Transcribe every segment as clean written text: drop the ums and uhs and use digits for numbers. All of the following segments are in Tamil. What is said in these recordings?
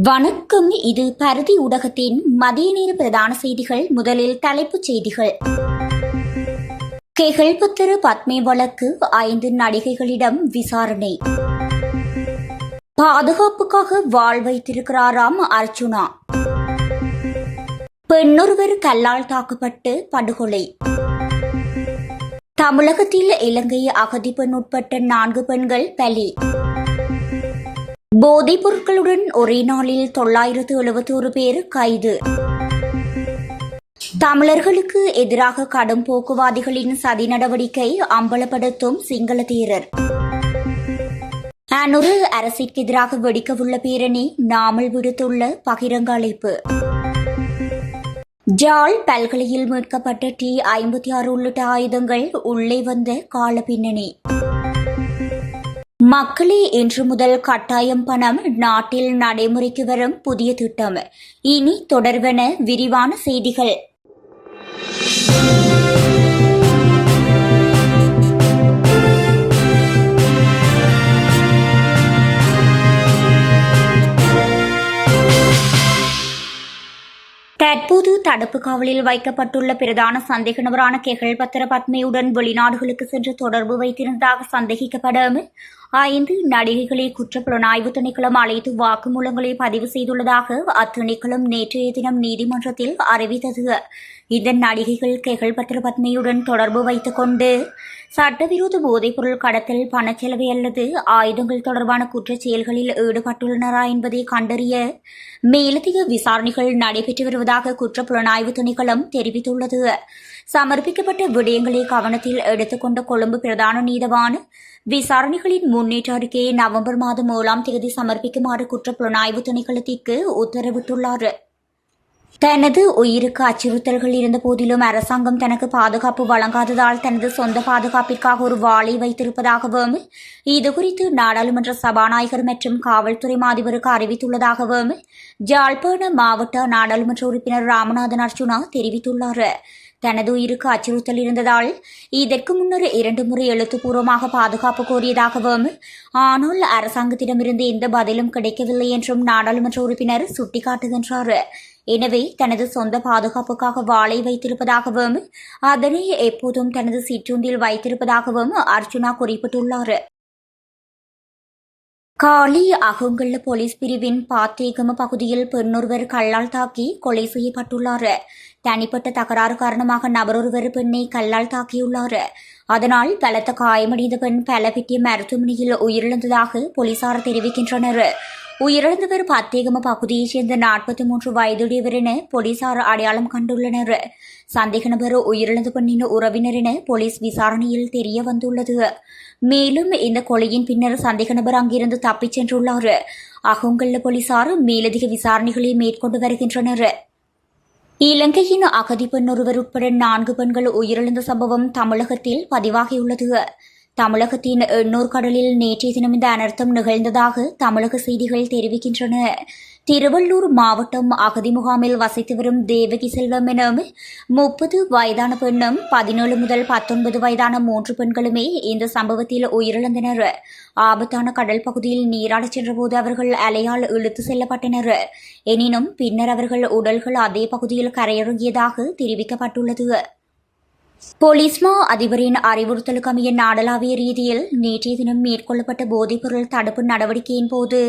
வணக்கம். இது பருதி ஊடகத்தின் மதிய நேர பிரதான செய்திகள். முதலில் தலைப்புச் செய்திகள். கெகல்பத்திர பத்மே வழக்கு 5 நடிகைகளிடம் விசாரணை. பாதுகாப்புக்காக வாள் வைத்திருக்கிறாராம் அர்ச்சுனா. பெண்ணொருவர் கல்லால் தாக்கப்பட்டு படுகொலை. தமிழகத்தில் இலங்கை அகதி பெண் உட்பட்ட 4 பெண்கள் பலி. போதைப் பொருட்களுடன் ஒரே நாளில் 971 பேர் கைது. தமிழர்களுக்கு எதிராக கடும் போக்குவாதிகளின் சதி நடவடிக்கை அம்பலப்படுத்தும் சிங்கள தேரர். அனுரு அரசிற்கு எதிராக வெடிக்கவுள்ள பேரணி நாமல் விடுத்துள்ள பகிரங்க அழைப்பு. ஜாழ் பல்கலையில் மீட்கப்பட்ட T-56 உள்ளிட்ட ஆயுதங்கள் உள்ளே வந்த கால பின்னணி. மக்களே இன்று முதல் கட்டாயம் பணம் நாட்டில் நடைமுறைக்கு வரும் புதிய திட்டம். இனி தொடர்வன விரிவான செய்திகள். தற்போது தடுப்பு காவலில் வைக்கப்பட்டுள்ள பிரதான சந்தேக நபரான கெகல்பத்திர பத்மேயுடன் வெளிநாடுகளுக்கு சென்று தொடர்பு வைத்திருந்ததாக சந்தேகிக்கப்படும் 5 நடிகைகளை குற்றப்புலனாய்வு திணைக்களம் அழைத்து வாக்குமூலங்களை பதிவு செய்துள்ளதாக அத்திணைக்களம் நேற்றைய தினம் நீதிமன்றத்தில் அறிவித்தது. இந்த நடிகைகள் கெகல்பத்திர பத்மேயுடன் தொடர்பு வைத்துக் கொண்டு சட்டவிரோத போதைப்பொருள் கடத்தல், பணச்செலவை அல்லது ஆயுதங்கள் தொடர்பான குற்றச் செயல்களில் ஈடுபட்டுள்ளனரா என்பதை கண்டறிய மேலதிக விசாரணைகள் நடைபெற்று வருவதாக குற்றப்புலனாய்வு திணைக்களம் தெரிவித்துள்ளது. சமர்ப்பிக்கப்பட்ட விடயங்களை கவனத்தில் எடுத்துக்கொண்ட கொழும்பு பிரதான நீதவான் விசாரணைகளின் முன்னேற்ற அறிக்கையை நவம்பர் மாதம் 7ஆம் தேதி சமர்ப்பிக்குமாறு குற்றப்புலனாய்வு திணைக்களத்திற்கு உத்தரவிட்டுள்ளார். தனது உயிருக்கு அச்சுறுத்தல்கள் இருந்த போதிலும் அரசாங்கம் தனக்கு பாதுகாப்பு வழங்காததால் தனது சொந்த பாதுகாப்பிற்காக ஒரு வாளை வைத்திருப்பதாகவும் இதுகுறித்து நாடாளுமன்ற சபாநாயகர் மற்றும் காவல்துறை மாதிபருக்கு அறிவித்துள்ளதாகவும் யாழ்ப்பாண மாவட்ட நாடாளுமன்ற உறுப்பினர் ராமநாதன் அர்ச்சுனா தெரிவித்துள்ளார். தனது உயிருக்கு அச்சுறுத்தல் இருந்ததால் இதற்கு முன்னர் 2 முறை எழுத்துப்பூர்வமாக பாதுகாப்பு கோரியதாகவும் ஆனால் அரசாங்கத்திடமிருந்து எந்த பதிலும் கிடைக்கவில்லை என்றும் நாடாளுமன்ற உறுப்பினர் சுட்டிக்காட்டுகின்றார். எனவே தனது சொந்த பாதுகாப்புக்காக வாளை வைத்திருப்பதாகவும் அதனை எப்போதும் தனது சிற்றுண்டில் வைத்திருப்பதாகவும் அர்ச்சுனா குறிப்பிட்டுள்ளார். காலி அகங்கல்ல போலீஸ் பிரிவின் பாத்தேகம பகுதியில் பெண்ணொருவர் கல்லால் தாக்கி கொலை செய்யப்பட்டுள்ளார். தனிப்பட்ட தகராறு காரணமாக நபரொருவர் பெண்ணை கல்லால் தாக்கியுள்ளார். அதனால் பலத்த காயமடைந்த பெண் பலபிட்டிய மருத்துவமனையில் உயிரிழந்ததாக போலீசார் தெரிவிக்கின்றனர். உயிரிழந்தவர் பத்தேகம பகுதியைச் சேர்ந்த 43 வயதுடையவர் என போலீசார் அடையாளம் கண்டுள்ளனர். சந்தேக நபர் உயிரிழந்த பெண்ணின் உறவினர் என போலீஸ் விசாரணையில் தெரிய வந்துள்ளது. மேலும் இந்த கொலையின் பின்னர் சந்தேக நபர் அங்கிருந்து தப்பிச் சென்றுள்ளார். அகங்கல்ல போலீசார் மேலதிக விசாரணைகளை மேற்கொண்டு வருகின்றனர். இலங்கையின் அகதி பெண் ஒருவர் உட்பட 4 பெண்கள் உயிரிழந்த சம்பவம் தமிழகத்தில் பதிவாகியுள்ளது. தமிழகத்தின் எண்ணூர் கடலில் நேற்றைய தினம் இந்த அனர்த்தம் நிகழ்ந்ததாக தமிழக செய்திகள் தெரிவிக்கின்றன. திருவள்ளூர் மாவட்டம் அகதி முகாமில் வசித்து வரும் தேவகி செல்வம் எனும் 30 வயதான பெண்ணும் 17 முதல் 19 வயதான 3 பெண்களுமே இந்த சம்பவத்தில் உயிரிழந்தனர். ஆபத்தான கடல் பகுதியில் நீராடச் சென்றபோது அவர்கள் அலையால் இழுத்து செல்லப்பட்டனர். எனினும் பின்னர் அவர்கள் உடல்கள் அதே பகுதியில் கரையிறங்கியதாக தெரிவிக்கப்பட்டுள்ளது. போலீஸ் மா அதிபரின் அறிவுறுத்தலுக்கு அமைய நாடளாவிய ரீதியில் நேற்றைய தினம் மேற்கொள்ளப்பட்ட போதைப்பொருள் தடுப்பு நடவடிக்கையின் போது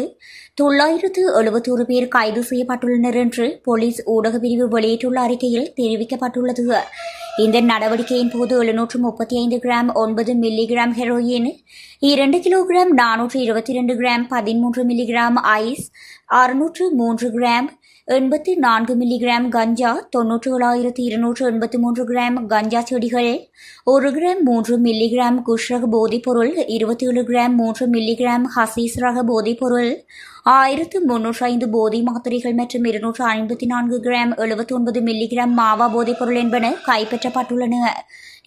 971 பேர் கைது செய்யப்பட்டுள்ளனர் என்று போலீஸ் ஊடக பிரிவு வெளியிட்டுள்ள அறிக்கையில் தெரிவிக்கப்பட்டுள்ளது. இந்த நடவடிக்கையின் போது 735 gram 9 milligram heroin, 2 kilogram 422 gram 13 milligram ice, 603 gram 84 milligram கஞ்சா, 97,283 கிராம் கஞ்சா செடிகள், 1 கிராம் 3 மில்லிகிராம் குஷ் ரக போதைப்பொருள், 27 கிராம் 3 மில்லிகிராம் ஹசீஸ் ரக போதைப்பொருள், 1305 போதை மாத்திரைகள் மற்றும் 254 கிராம் 79 மில்லிகிராம் மாவா போதைப்பொருள் என்பன கைப்பற்றப்பட்டுள்ளன.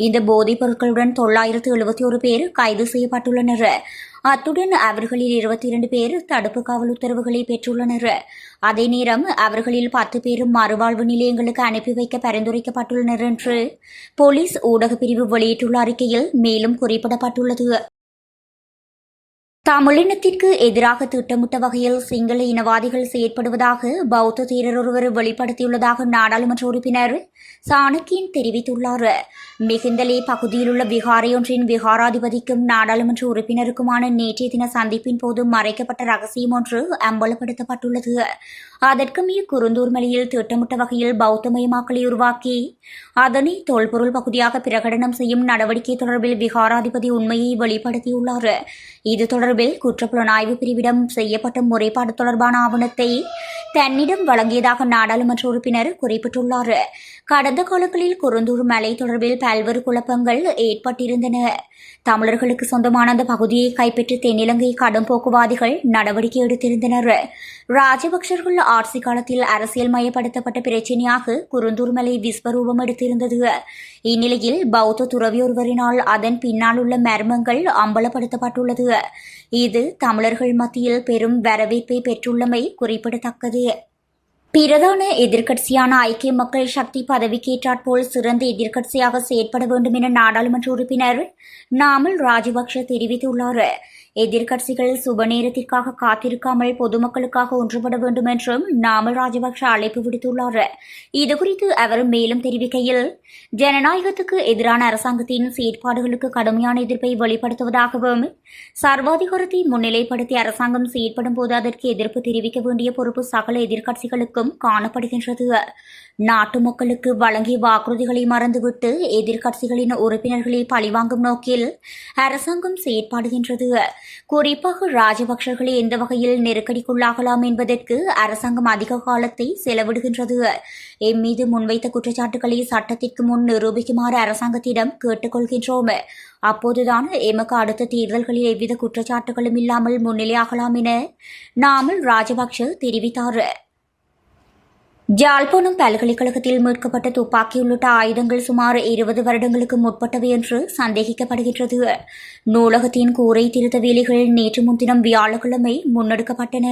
இந்த போதைப் பொருட்களுடன் 971 பேர் கைது செய்யப்பட்டுள்ளனர். அத்துடன் அவர்களில் 22 பேர் தடுப்பு காவல் உத்தரவுகளை பெற்றுள்ளனர். அதே நேரம் அவர்களில் 10 பேரும் மறுவாழ்வு நிலையங்களுக்கு அனுப்பி வைக்க பரிந்துரைக்கப்பட்டுள்ளனர் என்று போலீஸ் ஊடகப் பிரிவு வெளியிட்டுள்ள அறிக்கையில் மேலும் குறிப்பிடப்பட்டுள்ளது. தமிழினத்திற்கு எதிராக திட்டமிட்ட வகையில் சிங்கள இனவாதிகள் செயற்படுவதாக பௌத்த தேரர் ஒருவர் வெளிப்படுத்தியுள்ளதாக நாடாளுமன்ற உறுப்பினர் சாணக்கியன் தெரிவித்துள்ளார். மிகுந்தலே பகுதியில் உள்ள விகாரையொன்றின் விகாராதிபதிக்கும் நாடாளுமன்ற உறுப்பினருக்குமான நேற்றைய தின சந்திப்பின் போது மறைக்கப்பட்ட ரகசியம் ஒன்று அம்பலப்படுத்தப்பட்டுள்ளது. அதற்குமே குருந்தூர் மலையில் திட்டமிட்ட வகையில் பௌத்தமயமாக்கலை உருவாக்கி அதனை தொல்பொருள் பகுதியாக பிரகடனம் செய்யும் நடவடிக்கை தொடர்பில் விகாராதிபதி உண்மையை வெளிப்படுத்தியுள்ளார். இது தொடர்பில் குற்றப்புலனாய்வு பிரிவிடம் செய்யப்பட்ட முறைப்பாடு தொடர்பான ஆவணத்தை தன்னிடம் வழங்கியதாக நாடாளுமன்ற உறுப்பினர் குறிப்பிட்டுள்ளார். கடந்த காலங்களில் குருந்தூர் மலை தொடர்பில் பல்வேறு குழப்பங்கள் ஏற்பட்டிருந்தன. தமிழர்களுக்கு சொந்தமான அந்த பகுதியை கைப்பற்றி தென்னிலங்கை கடும் போக்குவாதிகள் நடவடிக்கை எடுத்திருந்தனர். ராஜபக்சர்கள் ஆட்சி காலத்தில் அரசியல் மயப்படுத்தப்பட்ட பிரச்சினையாக குருந்தூர் மலை விஸ்வரூபம் எடுத்திருந்தது. இந்நிலையில் பௌத்த துறவி ஒருவரினால் அதன் பின்னால் உள்ள மர்மங்கள் அம்பலப்படுத்தப்பட்டுள்ளது. இது தமிழர்கள் மத்தியில் பெரும் வரவேற்பை பெற்றுள்ளமை குறிப்பிடத்தக்கது. பிரதான எதிர்க்கட்சியான ஐக்கிய மக்கள் சக்தி பதவிக்கேற்றாற்போல் சிறந்த எதிர்க்கட்சியாக செயற்பட வேண்டும் என நாடாளுமன்ற உறுப்பினர் நாமல் ராஜபக்ஷ தெரிவித்துள்ளார். எதிர்க்கட்சிகள் சுப நேரத்திற்காக காத்திருக்காமல் பொதுமக்களுக்காக ஒன்றுபட வேண்டும் என்றும் நாமல் ராஜபக்ஷ அழைப்பு விடுத்துள்ளார். இதுகுறித்து அவர் மேலும் தெரிவிக்கையில், ஜனநாயகத்துக்கு எதிரான அரசாங்கத்தின் செயற்பாடுகளுக்கு கடுமையான எதிர்ப்பை வெளிப்படுத்துவதாகவும் சர்வாதிகாரத்தை முன்னிலைப்படுத்தி அரசாங்கம் செயற்படும் போது அதற்கு எதிர்ப்பு தெரிவிக்க வேண்டிய பொறுப்பு சகல எதிர்க்கட்சிகளுக்கும் காணப்படுகின்றது. நாட்டு மக்களுக்கு வழங்கிய வாக்குறுதிகளை மறந்துவிட்டு எதிர்க்கட்சிகளின் உறுப்பினர்களை பழிவாங்கும் நோக்கில் அரசாங்கம் செயற்படுகின்றது. குறிப்பாக ராஜபக்சர்களை எந்த வகையில் நெருக்கடிக்குள்ளாகலாம் என்பதற்கு அரசாங்கம் அதிக காலத்தை செலவிடுகின்றது. எம்மீது முன்வைத்த குற்றச்சாட்டுகளை சட்டத்திற்கு முன் நிரூபிக்குமாறு அரசாங்கத்திடம் கேட்டுக்கொள்கின்றோம். அப்போதுதான் எமக்கு அடுத்த தேர்தல்களில் எவ்வித குற்றச்சாட்டுகளும் இல்லாமல் முன்னிலையாகலாம் என நாமல் ராஜபக்ஷ தெரிவித்தார். யாழ்ப்பாணம் பல்கலைக்கழகத்தில் மீட்கப்பட்ட துப்பாக்கி உள்ளிட்ட ஆயுதங்கள் சுமார் 20 வருடங்களுக்கு முற்பட்டவை என்று சந்தேகிக்கப்படுகின்றது. நூலகத்தின் கூரை திருத்த வேலைகள் நேற்று முன்தினம் வியாழக்கிழமை முன்னெடுக்கப்பட்டன.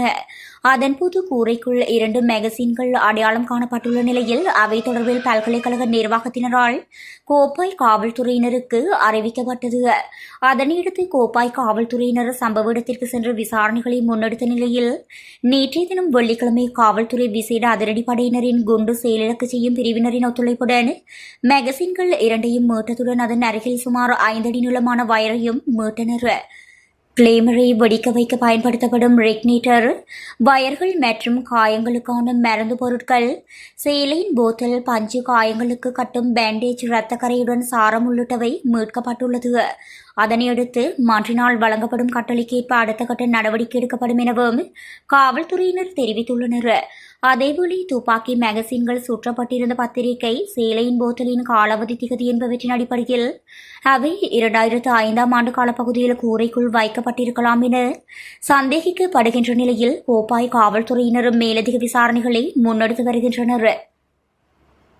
அதன்போது கூரைக்குள் 2 மேகசின்கள் அடையாளம் காணப்பட்டுள்ள நிலையில் அவை தொடர்பில் பல்கலைக்கழக நிர்வாகத்தினரால் கோப்பாய் காவல்துறையினருக்கு அறிவிக்கப்பட்டது. அதனையடுத்து கோப்பாய் காவல்துறையினர் சம்பவ இடத்திற்கு சென்று விசாரணைகளை முன்னெடுத்த நிலையில் நேற்றைய தினம் வெள்ளிக்கிழமை காவல்துறை விசேட அதிரடிப்படையினரின் குண்டு செயலிழக்க செய்யும் பிரிவினரின் ஒத்துழைப்புடன் மேகசின்கள் 2ஐயும் மீட்டதுடன் அதன் அருகில் சுமார் 5 அடி நீளமான வயரையும் மீட்டனர். கிளேமரை வெடிக்க வைக்க பயன்படுத்தப்படும் ரெக்னேட்டர், வயர்கள் மற்றும் காயங்களுக்கான மருந்து பொருட்கள், சேலையின் போத்தல், பஞ்சு, காயங்களுக்கு கட்டும் பேண்டேஜ், இரத்த கரையுடன் சாரம் உள்ளிட்டவை மீட்கப்பட்டுள்ளது. அதனையடுத்து மன்றினால் வழங்கப்படும் கட்டளைக்கேற்ப அடுத்த கட்ட நடவடிக்கை எடுக்கப்படும் எனவும் காவல்துறையினர் தெரிவித்துள்ளனர். அதேவேளை துப்பாக்கி மேகசின்கள் சுற்றப்பட்டிருந்த பத்திரிகை, சேலையின் போத்தலின் காலாவதி திகதி என்பவற்றின் அடிப்படையில் அவை 2005ஆம் ஆண்டு காலப்பகுதியில் கூரைக்குள் வைக்கப்பட்டிருக்கலாம் என சந்தேகிக்கப்படுகின்ற நிலையில் கோப்பாய் காவல்துறையினரும் மேலதிக விசாரணைகளை முன்னெடுத்து வருகின்றனர்.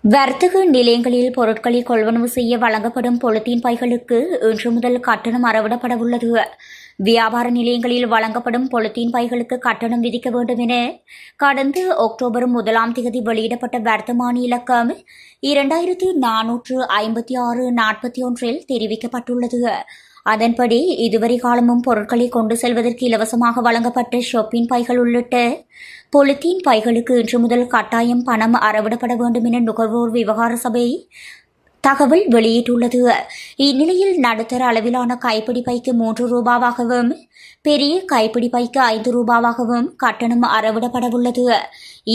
வர்த்தக நிலையங்களில் பொருட்களை கொள்வனவு செய்ய வழங்கப்படும் பொலித்தீன் பைகளுக்கு இன்று முதல் கட்டணம் அறவிடப்படவுள்ளது. வியாபார நிலையங்களில் வழங்கப்படும் பொலித்தீன் பைகளுக்கு கட்டணம் விதிக்க வேண்டும் என கடந்த அக்டோபர் 1 வெளியிடப்பட்ட வர்த்தமானி இலக்கம் 2456/41 தெரிவிக்கப்பட்டுள்ளது. அதன்படி இதுவரை காலமும் பொருட்களை கொண்டு செல்வதற்கு இலவசமாக வழங்கப்பட்ட ஷொப்பின் பைகள் உள்ளிட்ட பொலித்தீன் பைகளுக்கு இன்று முதல் கட்டாயம் பணம் அறவிடப்பட வேண்டும் என நுகர்வோர் விவகார சபை தகவல் வெளியிட்டுள்ளது. இந்நிலையில் நடுத்தர அளவிலான கைப்பிடி பைக்கு 3 ரூபாவாகவும் பெரிய கைப்பிடி பைக்கு 5 ரூபாவாகவும் கட்டணம் அறவிடப்படவுள்ளது.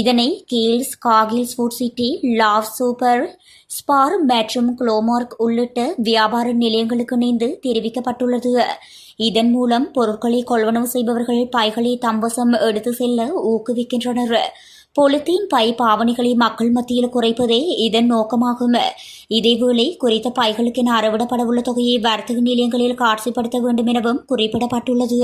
இதனை கீல்ஸ், காகில்ஸ், ஃபுட் சிட்டி, லாவ் சூப்பர், ஸ்பார் மற்றும் குளோமார்க் உள்ளிட்ட வியாபார நிலையங்களுக்கு இணைந்து தெரிவிக்கப்பட்டுள்ளது. இதன் மூலம் பொருட்களை கொள்வனவு செய்பவர்கள் பைகளை தம்பசம் எடுத்து செல்ல ஊக்குவிக்கின்றனர். பொலித்தீன் பை பாவனைகளை மக்கள் மத்தியில் குறைப்பதே இதன் நோக்கமாகும். இதேவேளை குறித்த பைகளுக்கென அறவிடப்படவுள்ள தொகையை வர்த்தக நிலையங்களில் காட்சிப்படுத்த வேண்டும் எனவும் குறிப்பிடப்பட்டுள்ளது.